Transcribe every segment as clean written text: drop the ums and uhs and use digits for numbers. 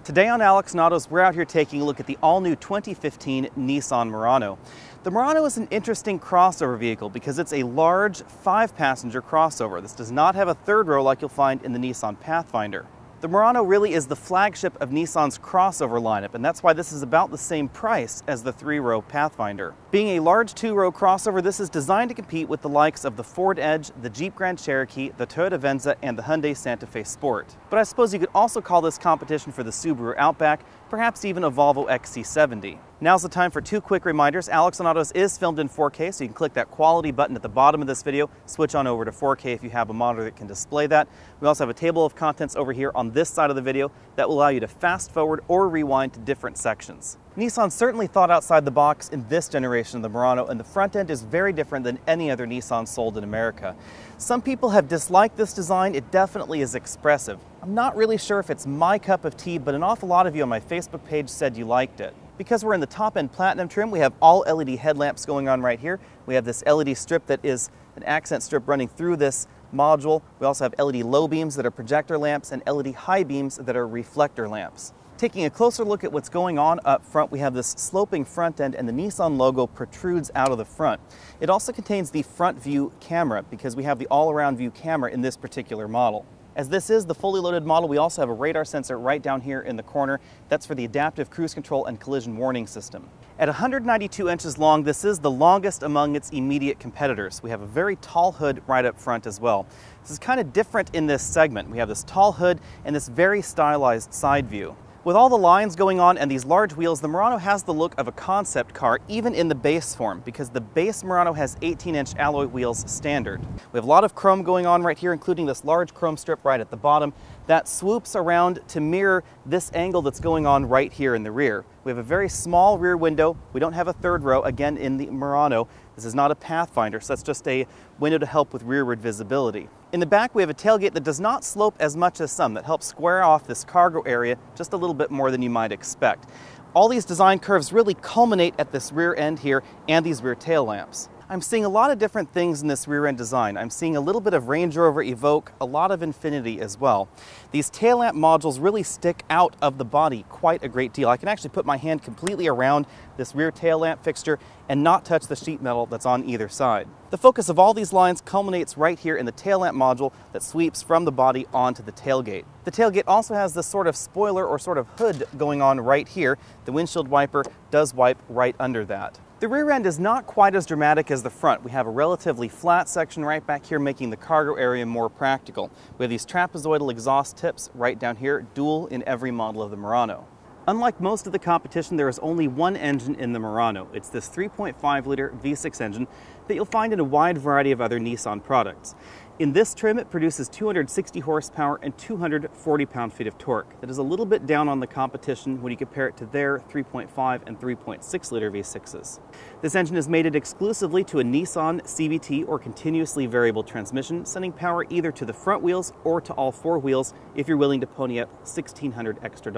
Today on Alex and Autos, we're out here taking a look at the all-new 2015 Nissan Murano. The Murano is an interesting crossover vehicle because it's a large 5-passenger crossover. This does not have a third row like you'll find in the Nissan Pathfinder. The Murano really is the flagship of Nissan's crossover lineup, and that's why this is about the same price as the 3-row Pathfinder. Being a large 2-row crossover, this is designed to compete with the likes of the Ford Edge, the Jeep Grand Cherokee, the Toyota Venza, and the Hyundai Santa Fe Sport. But I suppose you could also call this competition for the Subaru Outback, perhaps even a Volvo XC70. Now's the time for 2 quick reminders. Alex on Autos is filmed in 4K, so you can click that quality button at the bottom of this video, switch on over to 4K if you have a monitor that can display that. We also have a table of contents over here on this side of the video that will allow you to fast forward or rewind to different sections. Nissan certainly thought outside the box in this generation of the Murano, and the front end is very different than any other Nissan sold in America. Some people have disliked this design. It definitely is expressive. I'm not really sure if it's my cup of tea, but an awful lot of you on my Facebook page said you liked it. Because we're in the top-end Platinum trim, we have all LED headlamps going on right here. We have this LED strip that is an accent strip running through this module. We also have LED low beams that are projector lamps and LED high beams that are reflector lamps. Taking a closer look at what's going on up front, we have this sloping front end and the Nissan logo protrudes out of the front. It also contains the front view camera because we have the all-around view camera in this particular model. As this is the fully loaded model, we also have a radar sensor right down here in the corner. That's for the adaptive cruise control and collision warning system. At 192 inches long, this is the longest among its immediate competitors. We have a very tall hood right up front as well. This is kind of different in this segment. We have this tall hood and this very stylized side view. With all the lines going on and these large wheels, the Murano has the look of a concept car, even in the base form, because the base Murano has 18-inch alloy wheels standard. We have a lot of chrome going on right here, including this large chrome strip right at the bottom that swoops around to mirror this angle that's going on right here in the rear. We have a very small rear window. We don't have a third row, again, in the Murano. This is not a Pathfinder, so that's just a window to help with rearward visibility. In the back, we have a tailgate that does not slope as much as some, that helps square off this cargo area just a little bit more than you might expect. All these design curves really culminate at this rear end here and these rear tail lamps. I'm seeing a lot of different things in this rear end design. I'm seeing a little bit of Range Rover Evoque, a lot of Infiniti as well. These tail lamp modules really stick out of the body quite a great deal. I can actually put my hand completely around this rear tail lamp fixture and not touch the sheet metal that's on either side. The focus of all these lines culminates right here in the tail lamp module that sweeps from the body onto the tailgate. The tailgate also has this sort of spoiler or sort of hood going on right here. The windshield wiper does wipe right under that. The rear end is not quite as dramatic as the front. We have a relatively flat section right back here, making the cargo area more practical. We have these trapezoidal exhaust tips right down here, dual in every model of the Murano. Unlike most of the competition, there is only one engine in the Murano. It's this 3.5-liter V6 engine that you'll find in a wide variety of other Nissan products. In this trim, it produces 260 horsepower and 240 pound-feet of torque. That is a little bit down on the competition when you compare it to their 3.5 and 3.6-liter V6s. This engine is mated exclusively to a Nissan CVT or continuously variable transmission, sending power either to the front wheels or to all 4 wheels if you're willing to pony up $1,600 extra.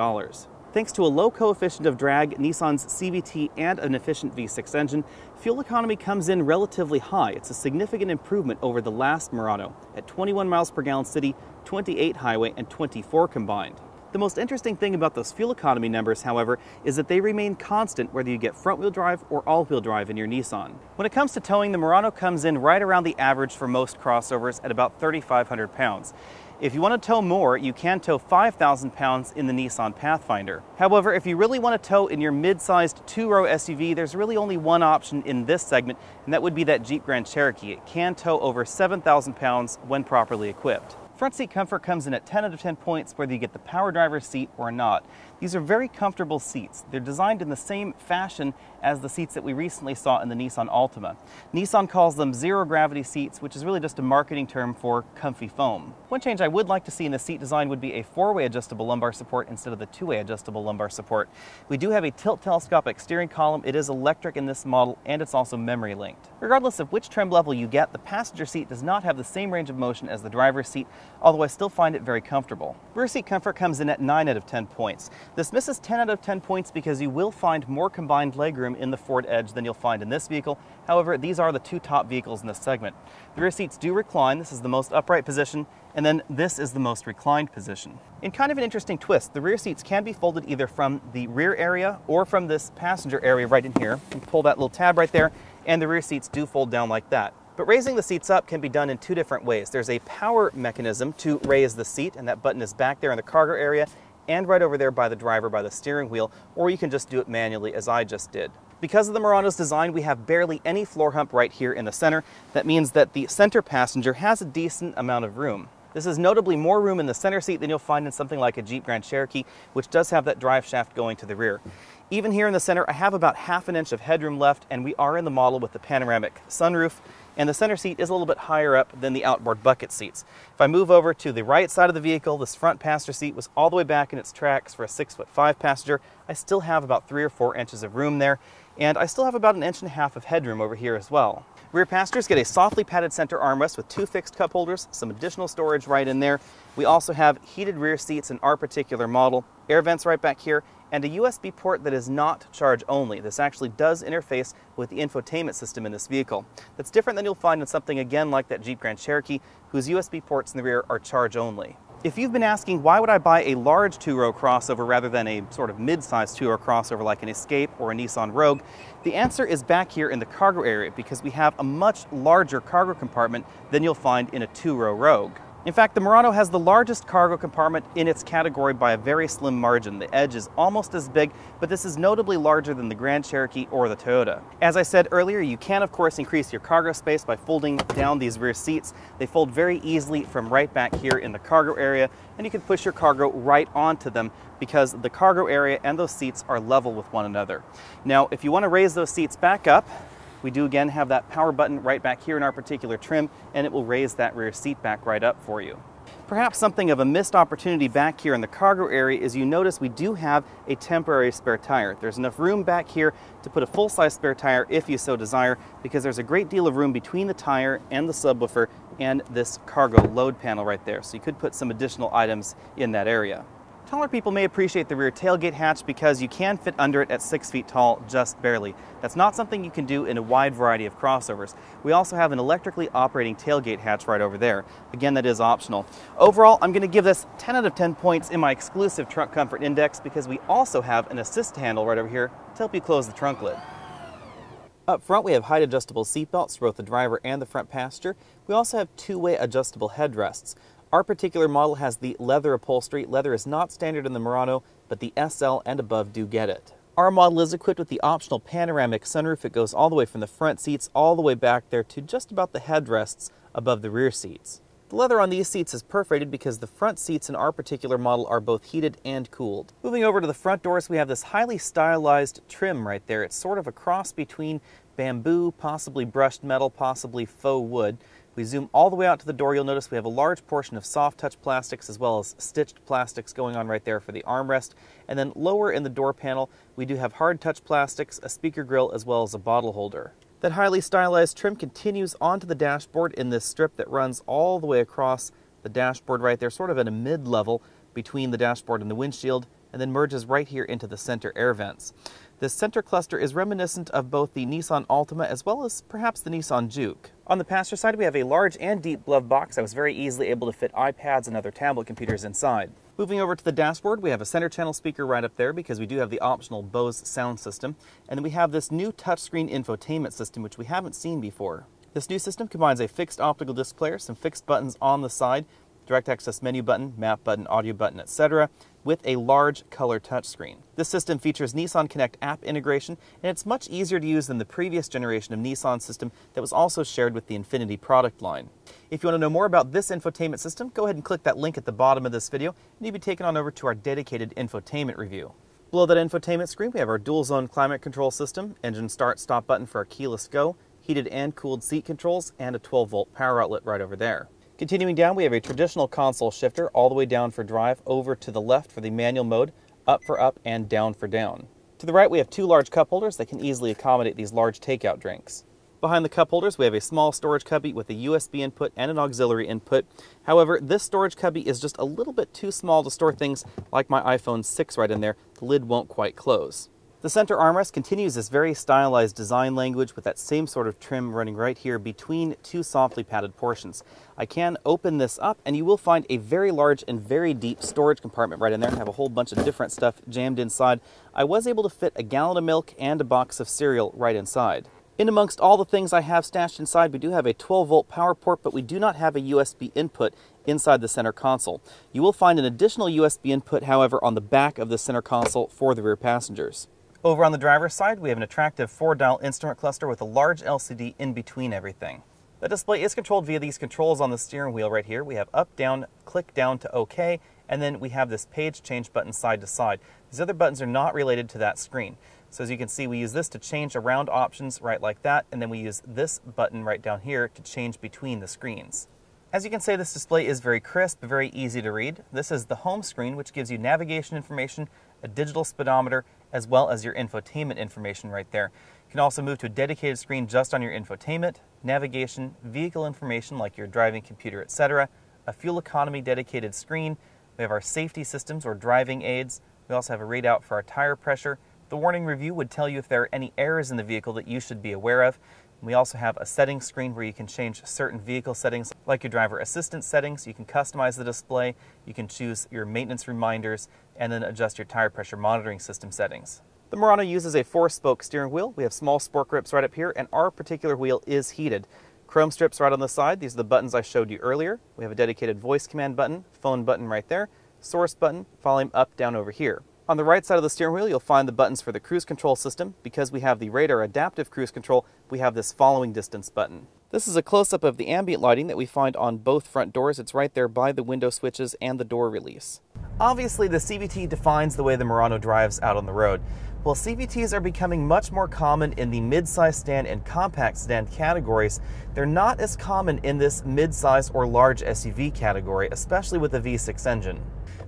Thanks to a low coefficient of drag, Nissan's CVT, and an efficient V6 engine, fuel economy comes in relatively high. It's a significant improvement over the last Murano at 21 miles per gallon city, 28 highway, and 24 combined. The most interesting thing about those fuel economy numbers, however, is that they remain constant whether you get front-wheel drive or all-wheel drive in your Nissan. When it comes to towing, the Murano comes in right around the average for most crossovers at about 3,500 pounds. If you want to tow more, you can tow 5,000 pounds in the Nissan Pathfinder. However, if you really want to tow in your mid-sized 2-row SUV, there's really only one option in this segment, and that would be that Jeep Grand Cherokee. It can tow over 7,000 pounds when properly equipped. Front seat comfort comes in at 10 out of 10 points whether you get the power driver's seat or not. These are very comfortable seats. They're designed in the same fashion as the seats that we recently saw in the Nissan Altima. Nissan calls them zero-gravity seats, which is really just a marketing term for comfy foam. One change I would like to see in the seat design would be a 4-way adjustable lumbar support instead of the 2-way adjustable lumbar support. We do have a tilt telescopic steering column. It is electric in this model, and it's also memory linked. Regardless of which trim level you get, the passenger seat does not have the same range of motion as the driver's seat, although I still find it very comfortable. Rear seat comfort comes in at 9 out of 10 points. This misses 10 out of 10 points because you will find more combined legroom in the Ford Edge than you'll find in this vehicle. However, these are the two top vehicles in this segment. The rear seats do recline. This is the most upright position, and then this is the most reclined position. In kind of an interesting twist, the rear seats can be folded either from the rear area or from this passenger area right in here. You can pull that little tab right there, and the rear seats do fold down like that. But raising the seats up can be done in two different ways. There's a power mechanism to raise the seat, and that button is back there in the cargo area and right over there by the driver by the steering wheel, or you can just do it manually as I just did. Because of the Murano's design, we have barely any floor hump right here in the center. That means that the center passenger has a decent amount of room. This is notably more room in the center seat than you'll find in something like a Jeep Grand Cherokee, which does have that drive shaft going to the rear. Even here in the center, I have about ½ an inch of headroom left, and we are in the model with the Panoramic Sunroof, and the center seat is a little bit higher up than the outboard bucket seats. If I move over to the right side of the vehicle, this front passenger seat was all the way back in its tracks for a 6'5" passenger. I still have about 3 or 4 inches of room there, and I still have about 1.5 inches of headroom over here as well. Rear passengers get a softly padded center armrest with 2 fixed cup holders, some additional storage right in there. We also have heated rear seats in our particular model, air vents right back here, and a USB port that is not charge only. This actually does interface with the infotainment system in this vehicle. That's different than you'll find in something again like that Jeep Grand Cherokee, whose USB ports in the rear are charge only. If you've been asking why would I buy a large 2-row crossover rather than a sort of mid-sized 2-row crossover like an Escape or a Nissan Rogue, the answer is back here in the cargo area because we have a much larger cargo compartment than you'll find in a 2-row Rogue. In fact, the Murano has the largest cargo compartment in its category by a very slim margin. The Edge is almost as big, but this is notably larger than the Grand Cherokee or the Toyota. As I said earlier, you can of course increase your cargo space by folding down these rear seats. They fold very easily from right back here in the cargo area, and you can push your cargo right onto them because the cargo area and those seats are level with one another. Now, if you want to raise those seats back up, we do again have that power button right back here in our particular trim, and it will raise that rear seat back right up for you. Perhaps something of a missed opportunity back here in the cargo area is you notice we do have a temporary spare tire. There's enough room back here to put a full-size spare tire if you so desire, because there's a great deal of room between the tire and the subwoofer and this cargo load panel right there. So you could put some additional items in that area. Taller people may appreciate the rear tailgate hatch because you can fit under it at 6 feet tall just barely. That's not something you can do in a wide variety of crossovers. We also have an electrically operating tailgate hatch right over there. Again, that is optional. Overall, I'm going to give this 10 out of 10 points in my exclusive Trunk Comfort Index because we also have an assist handle right over here to help you close the trunk lid. Up front, we have height adjustable seat belts for both the driver and the front passenger. We also have 2-way adjustable headrests. Our particular model has the leather upholstery. Leather is not standard in the Murano, but the SL and above do get it. Our model is equipped with the optional panoramic sunroof. It goes all the way from the front seats all the way back there to just about the headrests above the rear seats. The leather on these seats is perforated because the front seats in our particular model are both heated and cooled. Moving over to the front doors, we have this highly stylized trim right there. It's sort of a cross between bamboo, possibly brushed metal, possibly faux wood. We zoom all the way out to the door, you'll notice we have a large portion of soft touch plastics as well as stitched plastics going on right there for the armrest. And then lower in the door panel, we do have hard touch plastics, a speaker grill, as well as a bottle holder. That highly stylized trim continues onto the dashboard in this strip that runs all the way across the dashboard right there, sort of at a mid-level between the dashboard and the windshield, and then merges right here into the center air vents. This center cluster is reminiscent of both the Nissan Altima as well as perhaps the Nissan Juke. On the passenger side, we have a large and deep glove box that was very easily able to fit iPads and other tablet computers inside. Moving over to the dashboard, we have a center channel speaker right up there because we do have the optional Bose sound system. And then we have this new touchscreen infotainment system, which we haven't seen before. This new system combines a fixed optical disc player, some fixed buttons on the side, direct access menu button, map button, audio button, etc., with a large color touchscreen. This system features Nissan Connect app integration, and it's much easier to use than the previous generation of Nissan system that was also shared with the Infiniti product line. If you want to know more about this infotainment system, go ahead and click that link at the bottom of this video, and you'll be taken on over to our dedicated infotainment review. Below that infotainment screen, we have our dual zone climate control system, engine start stop button for our keyless go, heated and cooled seat controls, and a 12-volt power outlet right over there. Continuing down, we have a traditional console shifter all the way down for drive, over to the left for the manual mode, up for up, and down for down. To the right, we have 2 large cup holders that can easily accommodate these large takeout drinks. Behind the cup holders, we have a small storage cubby with a USB input and an auxiliary input. However, this storage cubby is just a little bit too small to store things like my iPhone 6 right in there. The lid won't quite close. The center armrest continues this very stylized design language with that same sort of trim running right here between two softly padded portions. I can open this up and you will find a very large and very deep storage compartment right in there. I have a whole bunch of different stuff jammed inside. I was able to fit a gallon of milk and a box of cereal right inside. In amongst all the things I have stashed inside, we do have a 12-volt power port, but we do not have a USB input inside the center console. You will find an additional USB input, however, on the back of the center console for the rear passengers. Over on the driver's side, we have an attractive 4-dial instrument cluster with a large LCD in between everything. The display is controlled via these controls on the steering wheel right here. We have up, down, click down to OK, and then we have this page change button side to side. These other buttons are not related to that screen. So as you can see, we use this to change around options right like that, and then we use this button right down here to change between the screens. As you can see, this display is very crisp, very easy to read. This is the home screen, which gives you navigation information, a digital speedometer, as well as your infotainment information right there. You can also move to a dedicated screen just on your infotainment, navigation, vehicle information like your driving computer, etc., a fuel economy dedicated screen. We have our safety systems or driving aids. We also have a readout for our tire pressure. The warning review would tell you if there are any errors in the vehicle that you should be aware of. We also have a settings screen where you can change certain vehicle settings like your driver assistance settings. You can customize the display, you can choose your maintenance reminders, and then adjust your tire pressure monitoring system settings. The Murano uses a 4-spoke steering wheel. We have small sport grips right up here, and our particular wheel is heated. Chrome strips right on the side. These are the buttons I showed you earlier. We have a dedicated voice command button, phone button right there, source button, volume up, down over here. On the right side of the steering wheel, you'll find the buttons for the cruise control system. Because we have the radar adaptive cruise control, we have this following distance button. This is a close-up of the ambient lighting that we find on both front doors. It's right there by the window switches and the door release. Obviously, the CVT defines the way the Murano drives out on the road. While CVTs are becoming much more common in the mid-size sedan and compact sedan categories, they're not as common in this mid-size or large SUV category, especially with the V6 engine.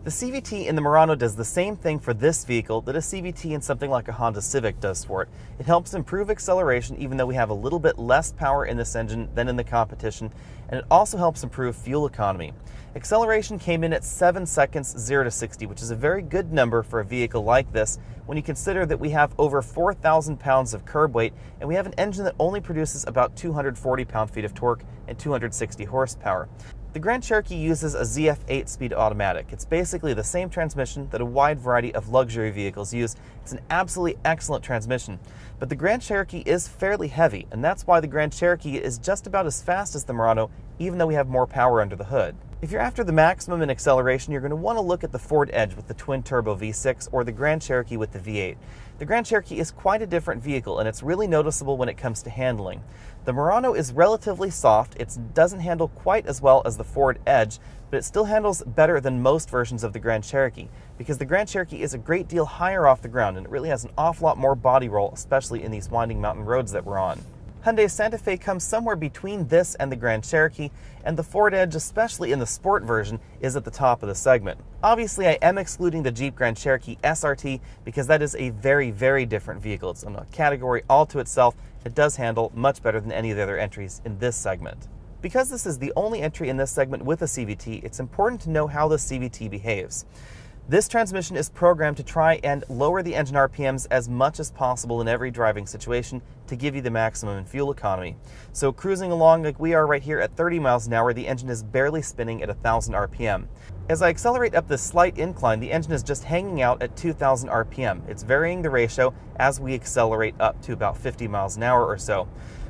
The CVT in the Murano does the same thing for this vehicle that a CVT in something like a Honda Civic does for it. It helps improve acceleration even though we have a little bit less power in this engine than in the competition, and it also helps improve fuel economy. Acceleration came in at 7 seconds 0 to 60, which is a very good number for a vehicle like this when you consider that we have over 4,000 pounds of curb weight and we have an engine that only produces about 240 pound-feet of torque and 260 horsepower. The Grand Cherokee uses a ZF 8-speed automatic. It's basically the same transmission that a wide variety of luxury vehicles use. It's an absolutely excellent transmission. But the Grand Cherokee is fairly heavy, and that's why the Grand Cherokee is just about as fast as the Murano, even though we have more power under the hood. If you're after the maximum in acceleration, you're going to want to look at the Ford Edge with the twin-turbo V6 or the Grand Cherokee with the V8. The Grand Cherokee is quite a different vehicle, and it's really noticeable when it comes to handling. The Murano is relatively soft. It doesn't handle quite as well as the Ford Edge, but it still handles better than most versions of the Grand Cherokee, because the Grand Cherokee is a great deal higher off the ground, and it really has an awful lot more body roll, especially in these winding mountain roads that we're on. Hyundai Santa Fe comes somewhere between this and the Grand Cherokee, and the Ford Edge, especially in the sport version, is at the top of the segment. Obviously, I am excluding the Jeep Grand Cherokee SRT because that is a very, very different vehicle. It's in a category all to itself. It does handle much better than any of the other entries in this segment. Because this is the only entry in this segment with a CVT, it's important to know how the CVT behaves. This transmission is programmed to try and lower the engine RPMs as much as possible in every driving situation to give you the maximum in fuel economy. So cruising along like we are right here at 30 miles an hour, the engine is barely spinning at 1,000 RPM. As I accelerate up this slight incline, the engine is just hanging out at 2,000 RPM. It's varying the ratio as we accelerate up to about 50 miles an hour or so.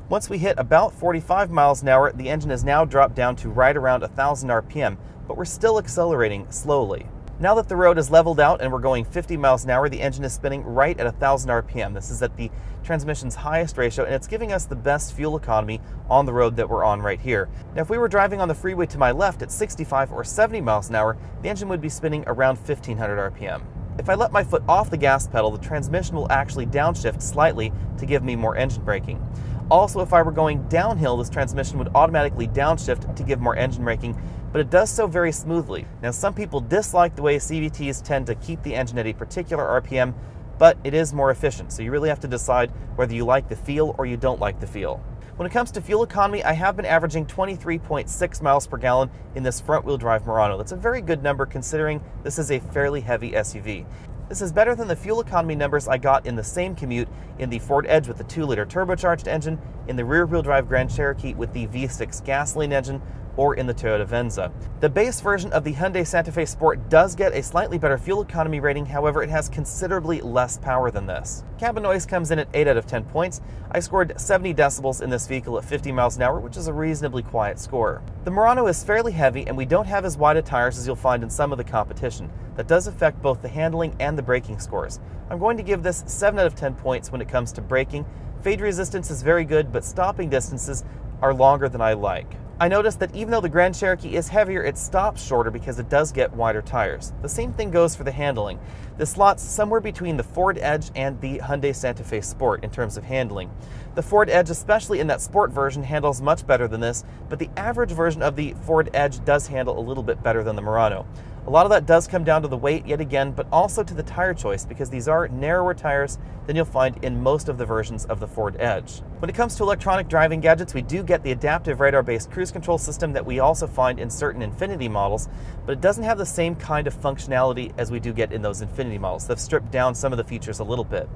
Once we hit about 45 miles an hour, the engine has now dropped down to right around 1,000 RPM, but we're still accelerating slowly. Now that the road is leveled out and we're going 50 miles an hour, the engine is spinning right at 1,000 RPM. This is at the transmission's highest ratio, and it's giving us the best fuel economy on the road that we're on right here. Now, if we were driving on the freeway to my left at 65 or 70 miles an hour, the engine would be spinning around 1,500 RPM. If I let my foot off the gas pedal, the transmission will actually downshift slightly to give me more engine braking. Also, if I were going downhill, this transmission would automatically downshift to give more engine braking, but it does so very smoothly. Now, some people dislike the way CVTs tend to keep the engine at a particular RPM, but it is more efficient, so you really have to decide whether you like the feel or you don't like the feel. When it comes to fuel economy, I have been averaging 23.6 miles per gallon in this front-wheel drive Murano. That's a very good number considering this is a fairly heavy SUV. This is better than the fuel economy numbers I got in the same commute in the Ford Edge with the 2-liter turbocharged engine, in the rear-wheel drive Grand Cherokee with the V6 gasoline engine, or in the Toyota Venza. The base version of the Hyundai Santa Fe Sport does get a slightly better fuel economy rating, however it has considerably less power than this. Cabin noise comes in at 8 out of 10 points. I scored 70 decibels in this vehicle at 50 miles an hour, which is a reasonably quiet score. The Murano is fairly heavy and we don't have as wide of tires as you'll find in some of the competition. That does affect both the handling and the braking scores. I'm going to give this 7 out of 10 points when it comes to braking. Fade resistance is very good, but stopping distances are longer than I like. I noticed that even though the Grand Cherokee is heavier, it stops shorter because it does get wider tires. The same thing goes for the handling. This slots somewhere between the Ford Edge and the Hyundai Santa Fe Sport in terms of handling. The Ford Edge, especially in that Sport version, handles much better than this, but the average version of the Ford Edge does handle a little bit better than the Murano. A lot of that does come down to the weight yet again, but also to the tire choice because these are narrower tires than you'll find in most of the versions of the Ford Edge. When it comes to electronic driving gadgets, we do get the adaptive radar-based cruise control system that we also find in certain Infiniti models, but it doesn't have the same kind of functionality as we do get in those Infiniti models. They've stripped down some of the features a little bit.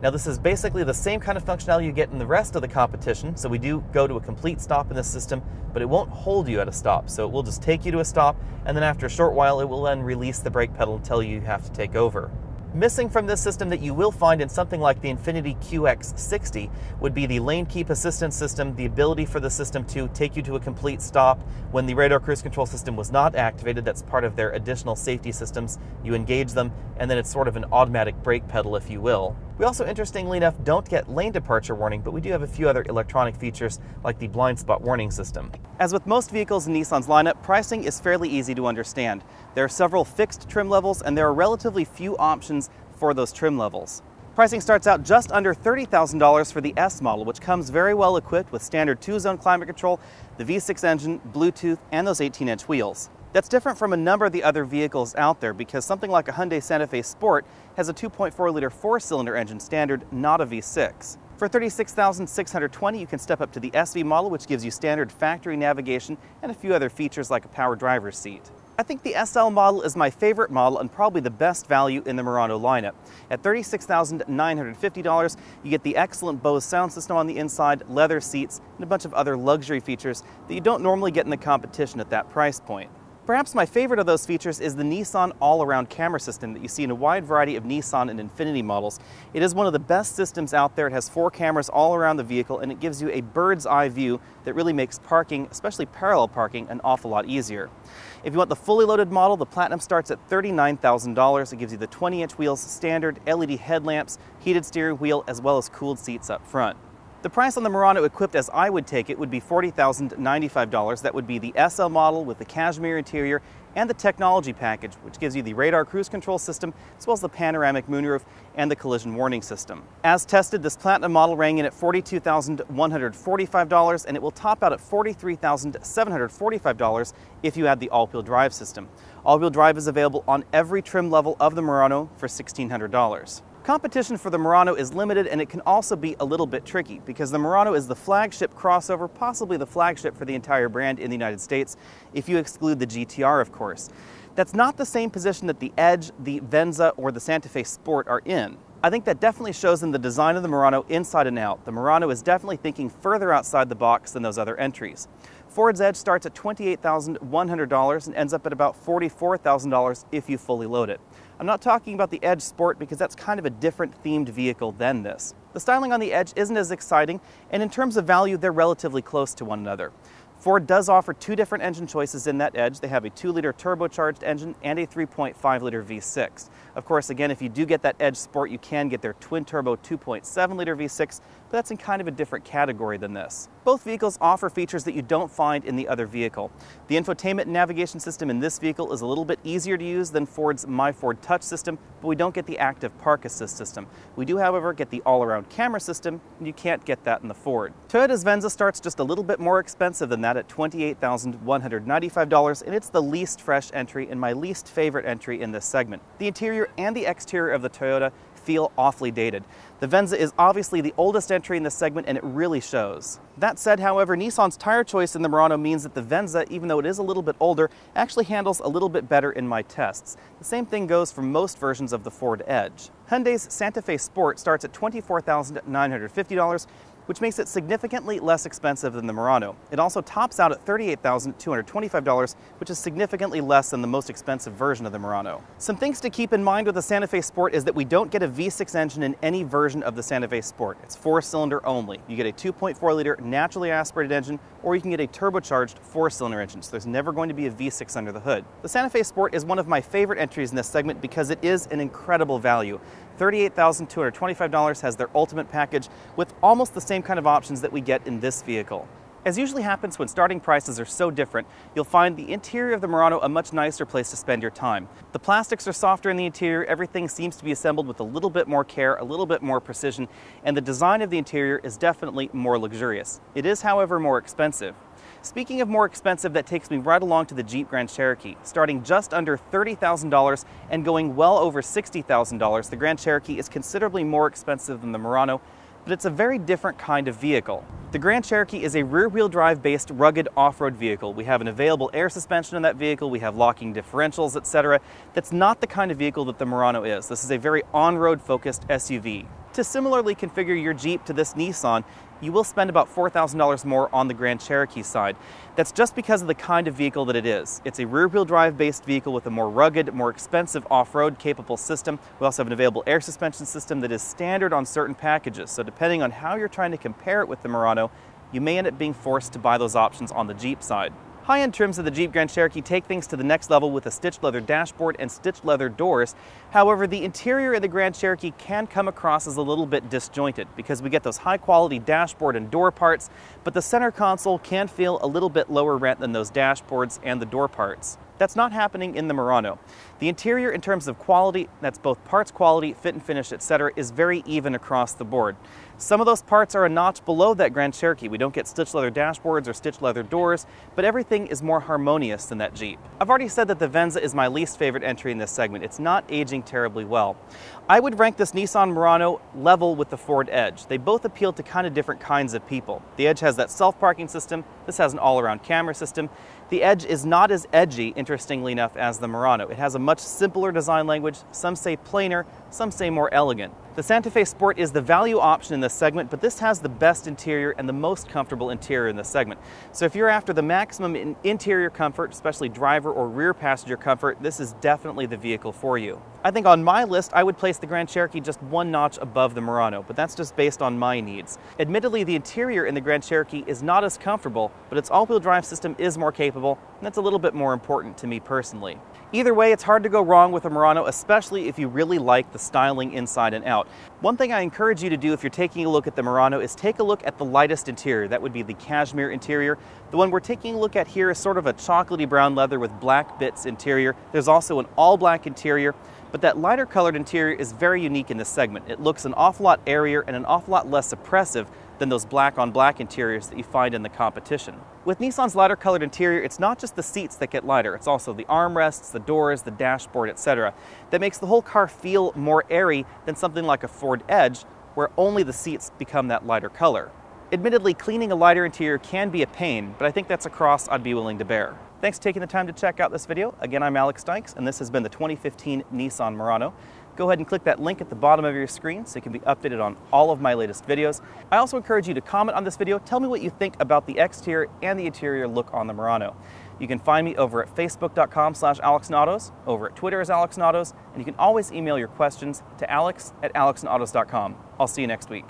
Now this is basically the same kind of functionality you get in the rest of the competition, so we do go to a complete stop in this system, but it won't hold you at a stop, so it will just take you to a stop, and then after a short while it will then release the brake pedal and tell you have to take over. Missing from this system that you will find in something like the Infiniti QX60 would be the lane keep assistance system, the ability for the system to take you to a complete stop when the radar cruise control system was not activated. That's part of their additional safety systems. You engage them and then it's sort of an automatic brake pedal, if you will. We also, interestingly enough, don't get lane departure warning, but we do have a few other electronic features like the blind spot warning system. As with most vehicles in Nissan's lineup, pricing is fairly easy to understand. There are several fixed trim levels and there are relatively few options for those trim levels. Pricing starts out just under $30,000 for the S model, which comes very well equipped with standard 2-zone climate control, the V6 engine, Bluetooth, and those 18-inch wheels. That's different from a number of the other vehicles out there because something like a Hyundai Santa Fe Sport has a 2.4-liter 4-cylinder engine standard, not a V6. For $36,620, you can step up to the SV model, which gives you standard factory navigation and a few other features like a power driver's seat. I think the SL model is my favorite model and probably the best value in the Murano lineup. At $36,950, you get the excellent Bose sound system on the inside, leather seats, and a bunch of other luxury features that you don't normally get in the competition at that price point. Perhaps my favorite of those features is the Nissan all-around camera system that you see in a wide variety of Nissan and Infiniti models. It is one of the best systems out there. It has 4 cameras all around the vehicle and it gives you a bird's eye view that really makes parking, especially parallel parking, an awful lot easier. If you want the fully loaded model, the Platinum starts at $39,000. It gives you the 20-inch wheels, standard LED headlamps, heated steering wheel, as well as cooled seats up front. The price on the Murano equipped as I would take it would be $40,095. That would be the SL model with the cashmere interior and the technology package, which gives you the radar cruise control system, as well as the panoramic moonroof and the collision warning system. As tested, this Platinum model rang in at $42,145, and it will top out at $43,745 if you add the all-wheel drive system. All-wheel drive is available on every trim level of the Murano for $1,600. Competition for the Murano is limited and it can also be a little bit tricky because the Murano is the flagship crossover, possibly the flagship for the entire brand in the United States, if you exclude the GTR, of course. That's not the same position that the Edge, the Venza, or the Santa Fe Sport are in. I think that definitely shows in the design of the Murano inside and out. The Murano is definitely thinking further outside the box than those other entries. Ford's Edge starts at $28,100 and ends up at about $44,000 if you fully load it. I'm not talking about the Edge Sport because that's kind of a different themed vehicle than this. The styling on the Edge isn't as exciting, and in terms of value, they're relatively close to one another. Ford does offer 2 different engine choices in that Edge. They have a 2-liter turbocharged engine and a 3.5-liter V6. Of course, again, if you do get that Edge Sport, you can get their twin-turbo 2.7-liter V6, but that's in kind of a different category than this. Both vehicles offer features that you don't find in the other vehicle. The infotainment and navigation system in this vehicle is a little bit easier to use than Ford's My Ford Touch system, but we don't get the active park assist system. We do, however, get the all-around camera system, and you can't get that in the Ford. Toyota's Venza starts just a little bit more expensive than that at $28,195, and it's the least fresh entry and my least favorite entry in this segment. The interior and the exterior of the Toyota feel awfully dated. The Venza is obviously the oldest entry in this segment, and it really shows. That said, however, Nissan's tire choice in the Murano means that the Venza, even though it is a little bit older, actually handles a little bit better in my tests. The same thing goes for most versions of the Ford Edge. Hyundai's Santa Fe Sport starts at $24,950, which makes it significantly less expensive than the Murano. It also tops out at $38,225, which is significantly less than the most expensive version of the Murano. Some things to keep in mind with the Santa Fe Sport is that we don't get a V6 engine in any version of the Santa Fe Sport. It's 4-cylinder only. You get a 2.4-liter naturally aspirated engine, or you can get a turbocharged 4-cylinder engine, so there's never going to be a V6 under the hood. The Santa Fe Sport is one of my favorite entries in this segment because it is an incredible value. $38,225 has their ultimate package with almost the same kind of options that we get in this vehicle. As usually happens when starting prices are so different, you'll find the interior of the Murano a much nicer place to spend your time. The plastics are softer in the interior, everything seems to be assembled with a little bit more care, a little bit more precision, and the design of the interior is definitely more luxurious. It is, however, more expensive. Speaking of more expensive, that takes me right along to the Jeep Grand Cherokee. Starting just under $30,000 and going well over $60,000, the Grand Cherokee is considerably more expensive than the Murano, but it's a very different kind of vehicle. The Grand Cherokee is a rear-wheel drive based rugged off-road vehicle. We have an available air suspension in that vehicle, we have locking differentials, etc. That's not the kind of vehicle that the Murano is. This is a very on-road focused SUV. To similarly configure your Jeep to this Nissan, you will spend about $4,000 more on the Grand Cherokee side. That's just because of the kind of vehicle that it is. It's a rear-wheel drive based vehicle with a more rugged, more expensive off-road capable system. We also have an available air suspension system that is standard on certain packages, so depending on how you're trying to compare it with the Murano, you may end up being forced to buy those options on the Jeep side. High-end trims of the Jeep Grand Cherokee take things to the next level with a stitched leather dashboard and stitched leather doors. However, the interior in the Grand Cherokee can come across as a little bit disjointed because we get those high-quality dashboard and door parts, but the center console can feel a little bit lower rent than those dashboards and the door parts. That's not happening in the Murano. The interior in terms of quality, that's both parts quality, fit and finish, etc., is very even across the board. Some of those parts are a notch below that Grand Cherokee. We don't get stitched leather dashboards or stitched leather doors, but everything is more harmonious than that Jeep. I've already said that the Venza is my least favorite entry in this segment. It's not aging terribly well. I would rank this Nissan Murano level with the Ford Edge. They both appeal to kind of different kinds of people. The Edge has that self-parking system. This has an all-around camera system. The Edge is not as edgy, interestingly enough, as the Murano. It has a much simpler design language. Some say plainer, some say more elegant. The Santa Fe Sport is the value option in this segment, but this has the best interior and the most comfortable interior in this segment. So if you're after the maximum interior comfort, especially driver or rear passenger comfort, this is definitely the vehicle for you. I think on my list, I would place the Grand Cherokee just one notch above the Murano, but that's just based on my needs. Admittedly, the interior in the Grand Cherokee is not as comfortable, but its all-wheel drive system is more capable, and that's a little bit more important to me personally. Either way, it's hard to go wrong with a Murano, especially if you really like the styling inside and out. One thing I encourage you to do if you're taking a look at the Murano is take a look at the lightest interior. That would be the cashmere interior. The one we're taking a look at here is sort of a chocolatey brown leather with black bits interior. There's also an all-black interior, but that lighter colored interior is very unique in this segment. It looks an awful lot airier and an awful lot less oppressive than those black-on-black interiors that you find in the competition. With Nissan's lighter colored interior, it's not just the seats that get lighter, it's also the armrests, the doors, the dashboard, etc. That makes the whole car feel more airy than something like a Ford Edge, where only the seats become that lighter color. Admittedly, cleaning a lighter interior can be a pain, but I think that's a cross I'd be willing to bear. Thanks for taking the time to check out this video. Again, I'm Alex Dykes, and this has been the 2015 Nissan Murano. Go ahead and click that link at the bottom of your screen so you can be updated on all of my latest videos. I also encourage you to comment on this video. Tell me what you think about the exterior and the interior look on the Murano. You can find me over at facebook.com/AlexNautos, over at Twitter as AlexNautos, and you can always email your questions to alex@alexnautos.com. I'll see you next week.